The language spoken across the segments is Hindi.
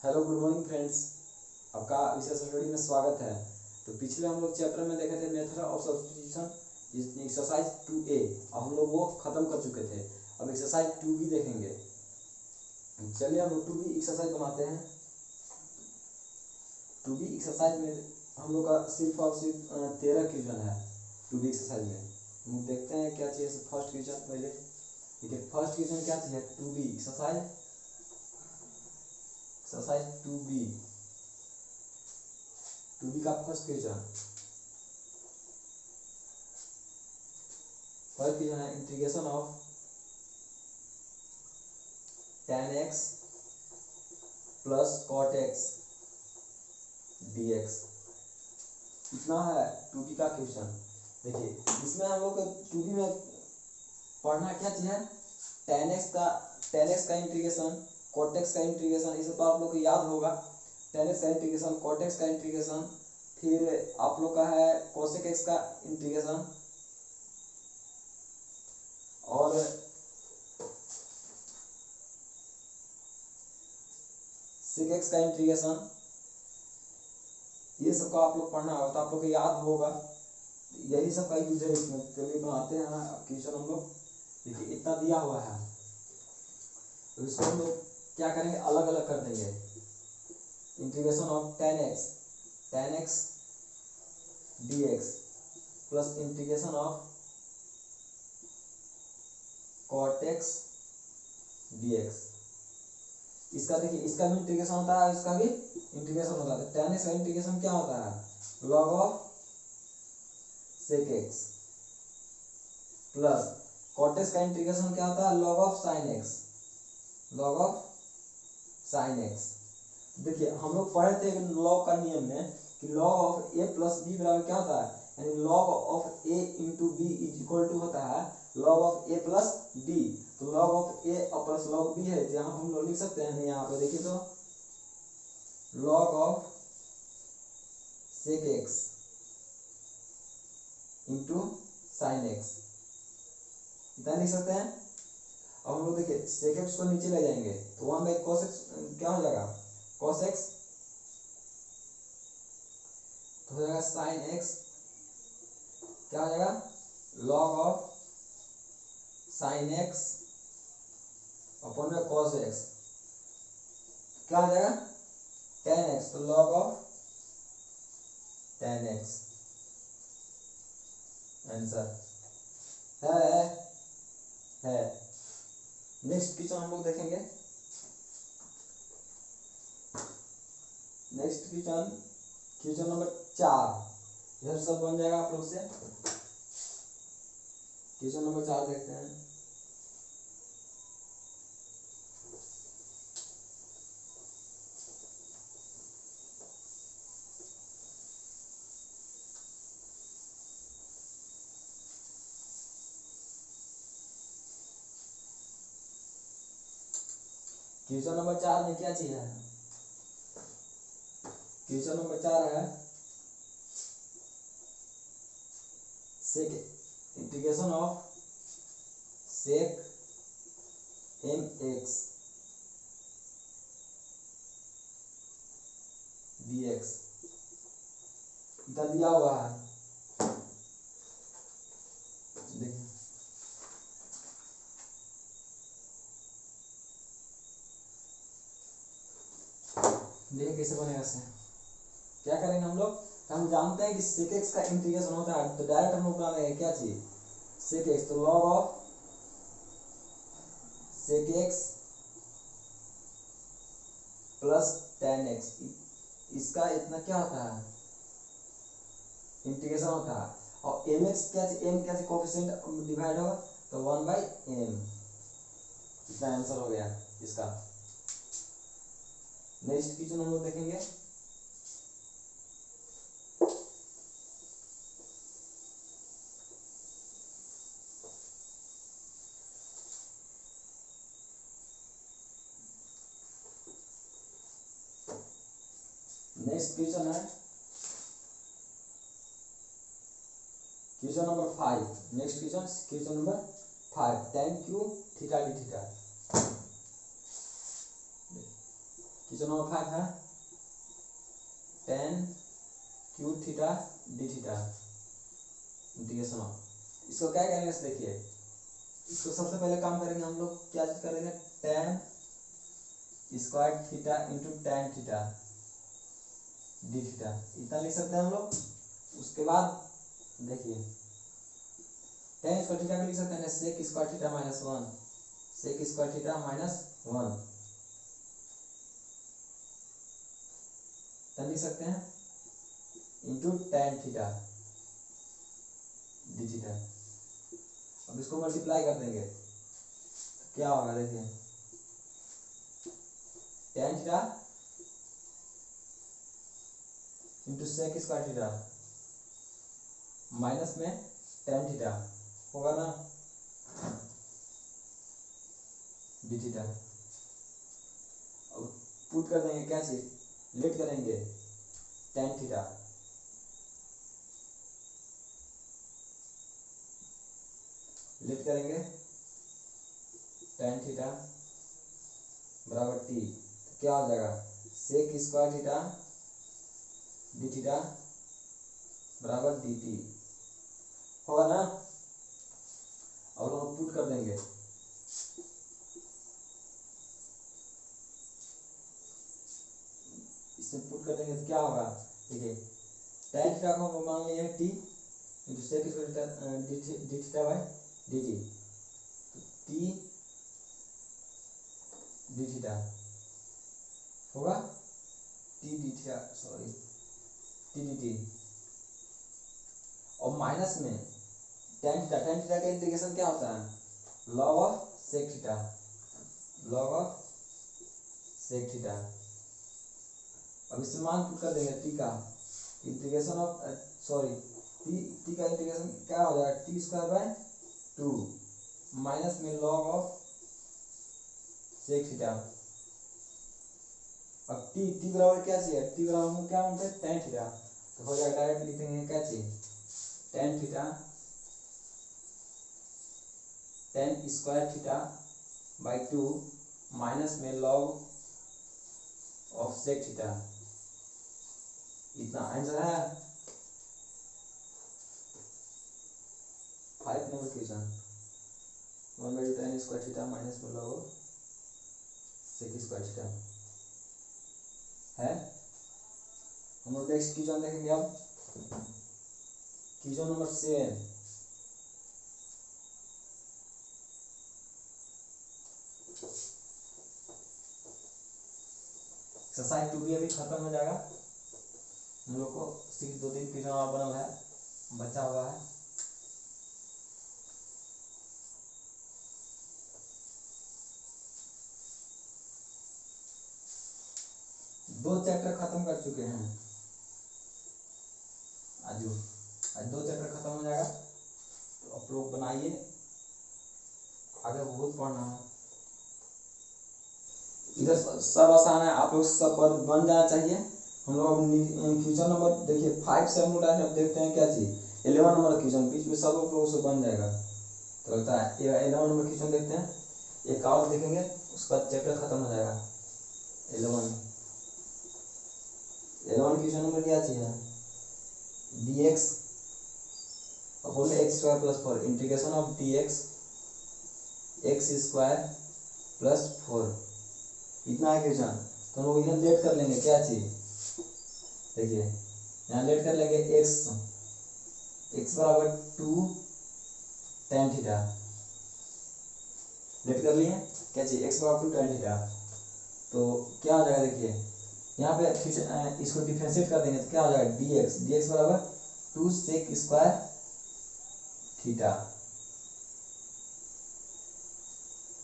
Hello good morning friends. आपका विशेष स्टडी में स्वागत है। तो पिछले हम लोग चैप्टर में देखे थे method of substitution, exercise 2A। अब हम लोग वो ख़त्म कर चुके थे। अब एक्सरसाइज 2B देखेंगे। चलिए हम लोग 2B एक्सरसाइज बनाते हैं। 2B एक्सरसाइज में हम लोग का सिर्फ और सिर्फ 13 क्वेश्चन है। 2B एक्सरसाइज में हम लोग देखते हैं क्या चाहिए। फर्स्ट क्वेश्चन पहले देखिए, फर्स्ट क्वेश्चन क्या चाहिए। 2B exercise 2B। 2B का फर्स्ट क्वेश्चन है integration of tan x plus cot x dx। इतना है 2B का क्वेश्चन। देखिए इसमें हम लोग 2B में पढ़ना क्या चाहिए। tan x का इंटीग्रेशन, cot x का इंटीग्रेशन, इसे तो आप लोग को याद होगा। tan x का इंटीग्रेशन, cot x का इंटीग्रेशन, फिर आप लोग का है cosec x का इंटीग्रेशन और sec x का इंटीग्रेशन। ये सब का आप लोग पढ़ना होगा तो आप लोग को याद होगा। यही सब का यूज है इसमें। चलिए बनाते हैं क्वेश्चन हम लोग। देखिए इतना दिया हुआ है तो इसको हम लोग क्या करेंगे, अलग अलग कर देंगे। Integration of tan x dx plus integration of cot x dx। इसका देखिए, इसका भी इंटीग्रेशन होता है, इसका भी इंटीग्रेशन होता है। tan x का इंटीग्रेशन क्या होता है, log of sec x plus cot x का इंटीग्रेशन क्या होता है, log ऑफ sin x। देखिए हम लोग पढ़े थे लॉग का नियम में कि log of a plus B बराबर क्या होता है, यानी log of a into B is equal to होता है log of a plus b। तो log of a plus log b है, जहां हम लोग लिख सकते हैं। यहाँ पे देखिए तो log of sec x into sine x, इतना लिख सकते हैं। अब हम लोग देखिए sec x को नीचे ले जाएंगे तो 1 बाई cos x क्या हो जाएगा, cos x तो हो जाएगा sin x क्या हो जाएगा, log of sin x upon में cos x क्या हो जाएगा, tan x, तो log of tan x। Answer है। नेक्स्ट क्वेश्चन हम लोग देखेंगे। नेक्स्ट क्वेश्चन नंबर 4 इधर सब बन जाएगा आप लोग से। क्वेश्चन नंबर 4 देखते हैं। क्वेश्चन नंबर 4 में क्या चीज है, क्वेश्चन नंबर 4 है sec integration of sec M X D X. इधर दिया हुआ है, देखिए देखिए कैसे बनेगा से। क्या करेंगे हम लोग, हम जानते हैं कि sec x का इंटीग्रेशन होता है, तो डायरेक्ट हम लोग बना देंगे क्या चीज, sec x, तो log of sec x plus tan x, इसका इतना क्या होता है, इंटीग्रेशन होता है। और mx क्या चीज, m क्या चीज कोएफिशिएंट डिवाइड होगा तो 1 बाई m। इतना आंसर हो गया इसका। नेक्स्ट क्वेश्चन हम लोग देखेंगे। नेक्स्ट क्वेश्चन है question number 5। Next question number 5, tan Q theta D theta. Question number 5 है tan Q theta D theta integration of, इसको क्या करेंगे देखिए, इसको सबसे पहले काम करेंगे हम लोग, क्या चीज करेंगे, tan square theta into tan theta D theta, इतना लिख सकते हैं हम लोग। उसके बाद देखिए tan स्क्वायर थीटा को लिख सकते हैं sec square theta minus 1, sec square theta minus 1 लिख सकते हैं into tan theta D theta. अब इसको मल्टीप्लाई कर देंगे तो क्या होगा देखिए, tan theta into sec square theta minus में tan थीटा होगा ना डी थीटा। अब पुट कर देंगे क्या चीज, लेट करेंगे tan थीटा, लेट करेंगे tan थीटा बराबर t, तो क्या हो जाएगा sec square theta D theta बराबर डी टी होगा ना। और हम पुट कर देंगे, इसमें पुट कर देंगे तो क्या होगा देखिए, tan थीटा को हम मान लिए t into sec square D theta by D T, तो t डी थीटा होगा t D theta, sorry t D T, और माइनस में tan थीटा, tan थीटा का इंटीग्रेशन क्या होता है, log of sec theta, log of sec theta. अब इससे मान पुट कर देंगे t का इंटीग्रेशन ऑफ, सॉरी t का इंटीग्रेशन क्या हो जाएगा, t स्क्वायर बाय 2 माइनस में log ऑफ sec थीटा। अब t बराबर क्या चाहिए, t बराबर हम क्या मानते हैं tan थीटा, तो हो जाएगा डायरेक्ट लिख देंगे क्या चाहिए, tan theta tan square theta by 2 minus में log ऑफ sec थीटा, इतना आंसर है 5 number question, 1/tan square theta minus में log of sec square theta है। हम लोग नेक्स्ट क्वेश्चन देखेंगे, अब क्वेश्चन नंबर 7, एक्सरसाइज 2 भी अभी खत्म हो जाएगा, हम लोग को सिर्फ 2-3 क्वेश्चन और बना हुआ है, बचा हुआ है। दो चैप्टर खत्म कर चुके हैं आज 2 चैप्टर खत्म हो जाएगा, तो आप लोग बनाइए, आगे बहुत पढ़ना है। इधर सब आसान है, आप लोग सब बन जाना चाहिए। हम लोग क्वेश्चन नंबर देखिए 5 से हम लोग अब देखते हैं क्या चीज, 11 नंबर क्वेश्चन बीच में सब आप लोगों से बन जाएगा, तो लगता है 11 नंबर क्वेश्चन देखते हैं, एक और देखेंगे उसका चैप्टर खत्म हो जाएगा। 11 क्वेश्चन नंबर क्या चाहिए, dx upon x square plus 4 integration of dx x square plus 4, इतना है क्वेश्चन। तो हम लोग यहाँ लेट कर लेंगे क्या चीज, देखिए यहाँ लेट कर लेंगे x बराबर 2 tan थीटा, लेट कर लिए क्या चीज x बराबर 2 tan थीटा, तो क्या हो जाएगा देखिए यहाँ पे इसको डिफरेंशिएट कर देंगे तो क्या हो जाएगा dx बराबर 2 sec square theta,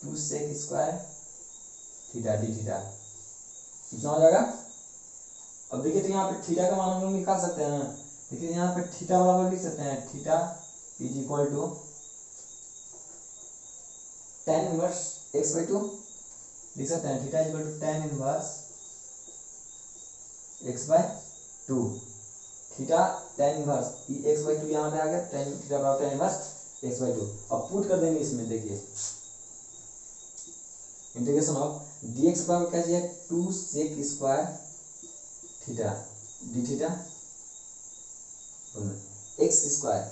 2 sec square theta D theta, कितना हो जाएगा। अब देखिए तो यहाँ पे थीटा का मान हम लोग निकाल सकते हैं, देखिए यहाँ पे थीटा बराबर लिख सकते हैं, theta is equal to tan inverse x/2 लिख सकते हैं, theta equal to tan inverse x/2, theta tan inverse x/2 यहाँ पे आ गया, tan थीटा बराबर tan इनवर्स x/2। अब पुट कर देंगे इसमें, देखिए इंटीग्रेशन ऑफ dx बराबर क्या चाहिए, 2 sec square theta D theta x square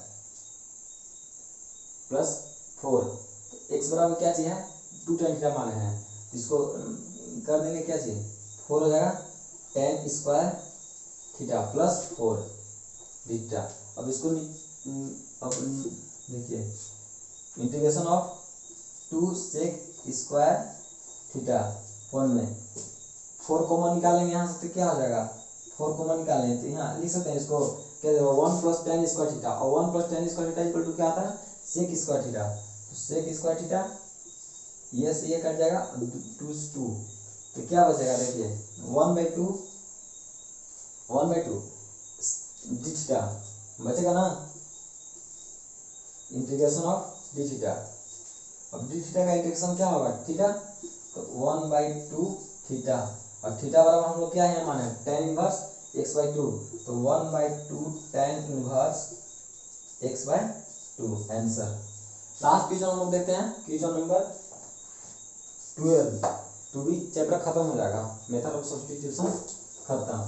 plus 4। X बराबर क्या चाहिए, 2 tan थीटा माने हैं, इसको कर देंगे क्या चाहिए, 4 हो जाएगा tan square theta plus 4 theta. अब इसको अब देखिए integration of 2 sec square theta 1 में 4 कॉमन निकालेंगे यहाँ से तो क्या हो जाएगा, 4 कॉमन निकालेंगे तो यहाँ लिख सकते हैं इसको क्या, 1 प्लस tan स्क्वायर थीटा, और 1 plus tan square theta equal to क्या आता है, sec स्क्वायर थीटा। तो sec स्क्वायर थीटा ये से ये कट जाएगा, 2 2 तो क्या बचेगा देखिए 1/2 डी थीटा बचेगा ना, इंटीग्रेशन ऑफ डी थीटा। अब डी थीटा का इंटीग्रेशन क्या होगा, थीटा, तो 1/2 थीटा, और थीटा बराबर हम लोग क्या है माने, tan इनवर्स x/2, तो 1/2 tan inverse x/2 answer. Last question हम लोग देखते हैं, क्वेश्चन नंबर 12। तो भी चैप्टर खत्म हो जाएगा, मेथड ऑफ सब्स्टिट्यूशन खत्म।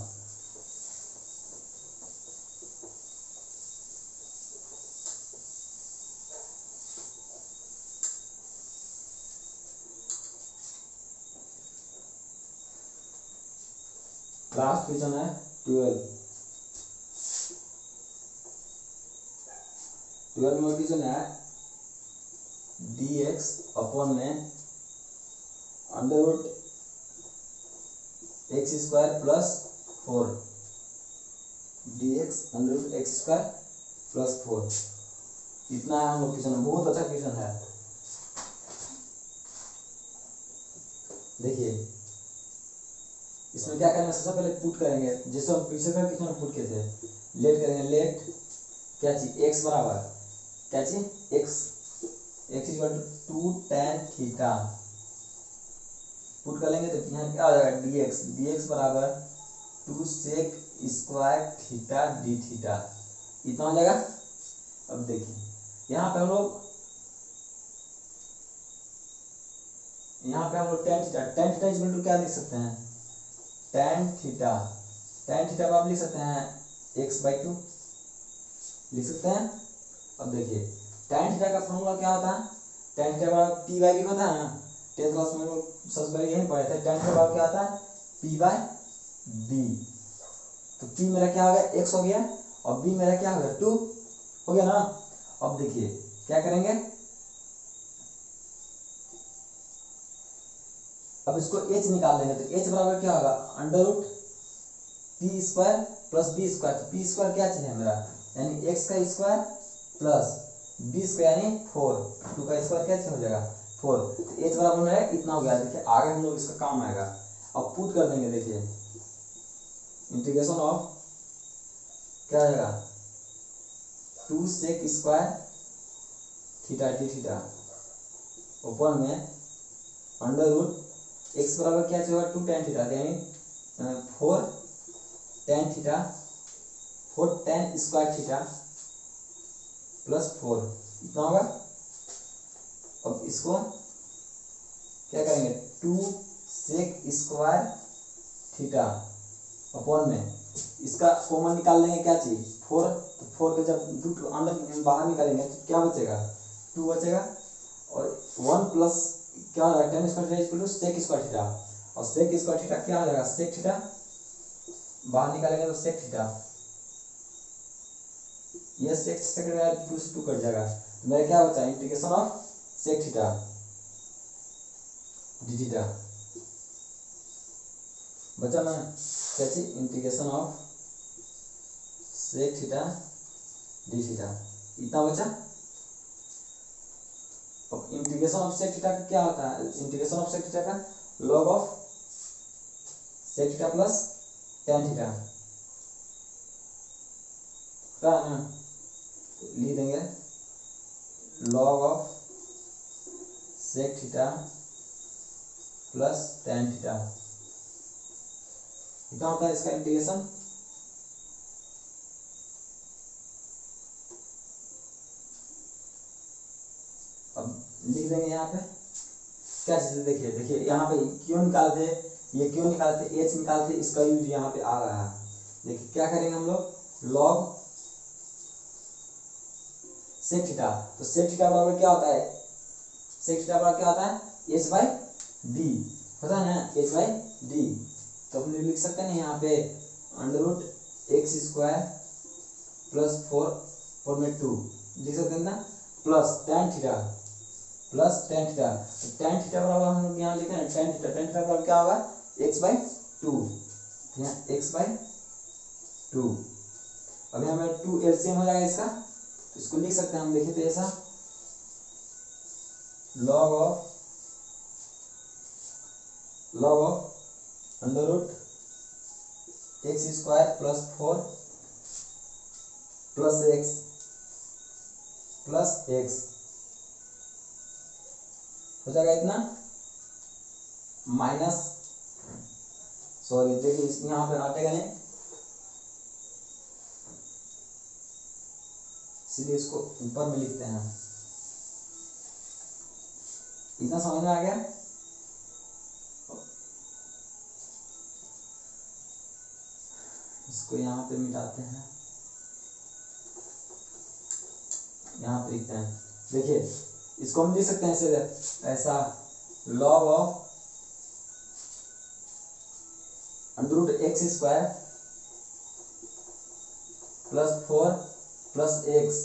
लास्ट क्वेश्चन है 12 में क्वेश्चन है dx अपॉन में under root X square plus 4 dx under root X square plus 4, इतना है हम लोग क्वेश्चन, बहुत अच्छा क्वेश्चन है। देखिए इसमें क्या करेंगे, सबसे पहले पुट करेंगे जैसे हम पीछे का क्वेश्चन पुट किए थे, लेट करेंगे, लेट क्या चीज x बराबर क्या चीज x equal to 2 tan theta, put कर लेंगे तो यहाँ क्या हो जाएगा dx बराबर 2 sec square theta D theta, इतना हो जाएगा। अब देखिए यहाँ पे हम लोग tan थीटा इक्वल टू क्या लिख सकते हैं, tan थीटा पर आप लिख सकते हैं x/2 लिख सकते हैं। अब देखिए tan थीटा का फॉर्मूला क्या होता है, tan थीटा बराबर p/b होता है ना, 10th क्लास में लोग सबसे पहले यही पढ़े थे, tan थीटा बराबर क्या होता है, p/b। तो p मेरा क्या हो गया, x हो गया, और b मेरा क्या हो गया, 2 हो गया ना। अब देखिए क्या करेंगे, अब इसको h निकाल लेंगे, तो h बराबर क्या होगा, under root p square plus b square, तो p स्क्वायर क्या चाहिए मेरा, यानी x का स्क्वायर प्लस b स्क्वायर यानी 4, 2 का स्क्वायर क्या हो जाएगा 4, तो h बराबर मेरा इतना हो गया। देखिए आगे हम लोग इसका काम आएगा, अब पुट कर देंगे, देखिए इंटीग्रेशन ऑफ क्या हो जाएगा, 2 sec square theta D theta ऊपर में अंडर रूट x बराबर क्या चाहिए, 2 tan थीटा, यानी 4 tan theta 4 tan square theta plus 4, इतना होगा। अब इसको क्या करेंगे, 2 sec स्क्वायर थीटा अपॉन में इसका कॉमन निकाल लेंगे, क्या चाहिए 4, तो 4 के जब रूट अंदर बाहर निकालेंगे तो क्या बचेगा, 2 बचेगा, और 1 प्लस क्या हो जाएगा, tan square theta equal to sec square theta, और sec स्क्वायर थीटा क्या हो जाएगा, sec थीटा बाहर निकालेंगे तो sec थीटा, ये sec थीटा 2 से 2 कट जाएगा, तो मेरा क्या बचा, integration of sec theta D theta बचा ना, क्या चीज, integration of sec theta D theta, इतना बचा। अब इंटीग्रेशन ऑफ sec थीटा का क्या होता है, इंटीग्रेशन ऑफ sec थीटा का log of sec theta plus tan theta, क्या है ना, लिख देंगे log of sec theta plus tan theta, इतना होता है इसका इंटीग्रेशन। अब लिख देंगे यहाँ पे क्या चीज देखिए, देखिए यहाँ पे क्यों निकालते, ये क्यों निकालते, एच निकालते, इसका यूज यहाँ पे आ रहा है। देखिए क्या करेंगे हम लोग, लॉग सेक थीटा, तो सेक थीटा बराबर क्या होता है, सेक थीटा बराबर क्या होता है, एच बाई डी, पता है ना, एच बाई डी। तो हम लिख सकते हैं यहाँ पे under root X square plus 4 में 2 लिख सकते हैं ना, plus tan theta, plus tan theta, tan theta बराबर हम लोग यहाँ लिखे हैं टेन थीटा, टेन थीटा बराबर क्या होगा, एक्स बाई टू, यहाँ एक्स बाई टू। अभी हमें 2 एलसीएम हो जाएगा इसका, तो इसको लिख सकते हैं हम, देखिए तो ऐसा log of under root X square plus 4 plus X हो जाएगा इतना, माइनस, सॉरी देखिए यहाँ पे हटेगा नहीं, इसलिए इसको ऊपर में लिखते हैं। इतना समझ में आ गया। इसको यहाँ पे मिटाते हैं, यहाँ पे लिखते हैं, देखिए इसको हम लिख सकते हैं ऐसा log of under root X square plus 4 plus X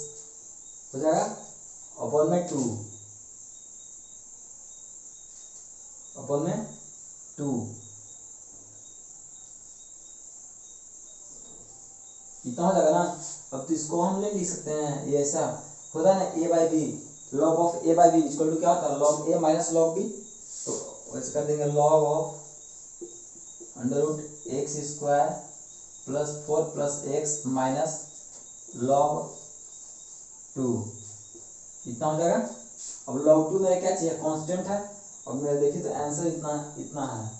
हो जाएगा अपॉन में 2, अपॉन में 2, इतना हो जाएगा ना। अब तो इसको हम नहीं लिख सकते हैं, ये ऐसा होता है ना, A by B, log of A by B equal to क्या होता है, log A minus log B. तो वैसे कर देंगे log of under root X square plus 4 plus X minus log 2, इतना हो जाएगा। अब लॉग 2 मेरा क्या चाहिए, कांस्टेंट है, और मेरा देखिए तो आंसर इतना है,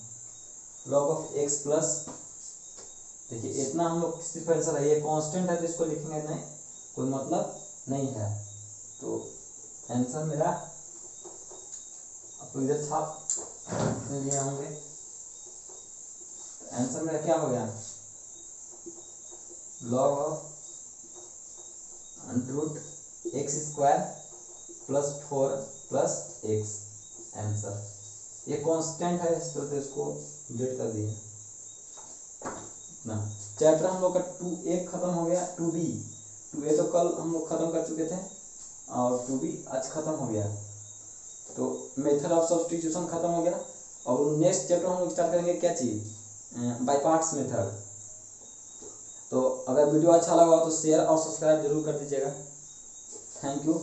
लॉग ऑफ एक्स प्लस, देखिए इतना हम लोग सिर्फ आंसर है, ये कांस्टेंट है तो इसको लिखेंगे नहीं, कोई मतलब नहीं है। तो आंसर मेरा आपको इधर छाप लिए होंगे, आंसर मेरा क्या हो गया, log of under root X square plus 4 plus X, answer ये कांस्टेंट है, तो इसको डिलीट कर दिए ना। चैप्टर हम लोग का 2A खत्म हो गया, 2A तो कल हम लोग खत्म कर चुके थे, और 2B आज खत्म हो गया। तो मेथड ऑफ सब्स्टिट्यूशन खत्म हो गया, और नेक्स्ट चैप्टर हम लोग स्टार्ट करेंगे क्या चीज, बाय पार्ट्स मेथड। तो अगर वीडियो अच्छा लगा हो तो शेयर और सब्सक्राइब जरूर कर दीजिएगा। Thank you.